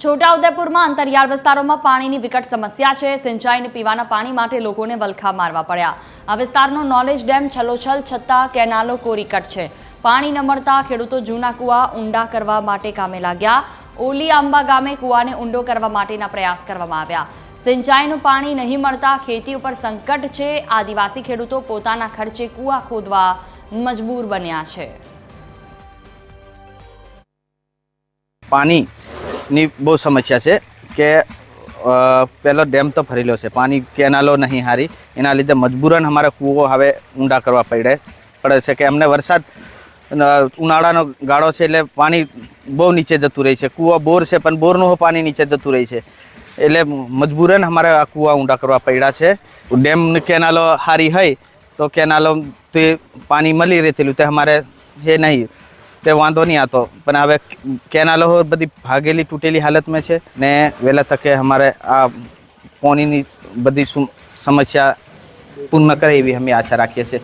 છોટાઉદેપુરમાં અંતરિયાળ વિસ્તારોમાં પાણીની વિકટ સમસ્યા છે। સિંચાઈ અને પીવાના પાણી માટે લોકોને વલખા મારવા પડ્યા। આ વિસ્તારનો નોલેજ ડેમ છલોછલ છતાં કેનાલો કોરીકટ છે। પાણી ન મળતા ખેડૂતો જૂના કુવા ઊંડા કરવા માટે કામે લાગ્યા। ઓલી આંબા ગામે કુવાને ઊંડો કરવા માટેના પ્રયાસ કરવામાં આવ્યા। સિંચાઈનું પાણી નહીં મળતા ખેતી ઉપર સંકટ છે। આદિવાસી ખેડૂતો પોતાના ખર્ચે કુવા ખોદવા મજબૂર બન્યા છે। पानी ની બહુ સમસ્યા છે કે પહેલો ડેમ તો ભરેલો છે, પાણી કેનાલો નહીં હારી, એના લીધે મજબૂરન અમારે કૂવો હવે ઊંડા કરવા પડે છે કે અમને વરસાદ ઉનાળાનો ગાળો છે એટલે પાણી બહુ નીચે જતું રહે છે। કૂવો બોર છે પણ બોરનું પાણી નીચે જતું રહે છે એટલે મજબૂરન અમારે આ કૂવા ઊંડા કરવા પડ્યા છે। ડેમ કેનાલો હારી હોય તો કેનાલો તે પાણી મળી રહેલું તે અમારે એ નહીં તે વાંધો નહીં આતો, પણ હવે કેનાલો બધી ભાગેલી તૂટેલી હાલતમાં છે ને વહેલા તકે અમારે આ પાણીની બધી સમસ્યા પૂર્ણ કરે એવી અમે આશા રાખીએ છીએ।